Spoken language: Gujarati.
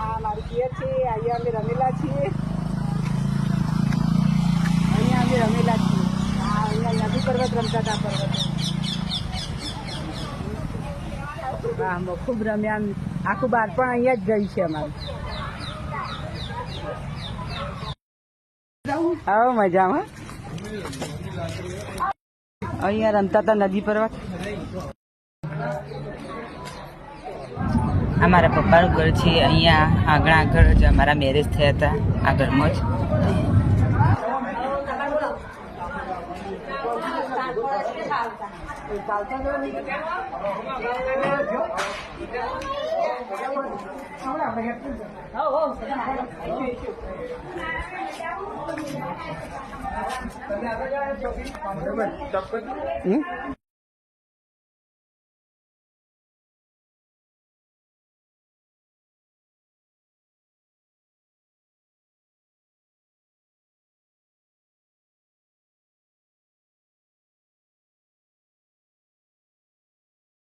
આ મારી પિયર છે. અહીંયા અમે રમેલા છીએ. અહીંયા અમે રમેલા છીએ. અહીંયા નદી પર્વત રમતા હતા. પર્વત હા ખૂબ રમ્યા. આખું બાળપણ અહીંયા જ ગયું છે અમારું. હા મજામાં. અહીંયા રમતા હતા નદી પર્વત. આ મારા પપ્પાનું ઘર છે. અહીંયા આગળ જ અમારા મેરેજ થયા હતા. આ ઘરમાં જ બરાબર.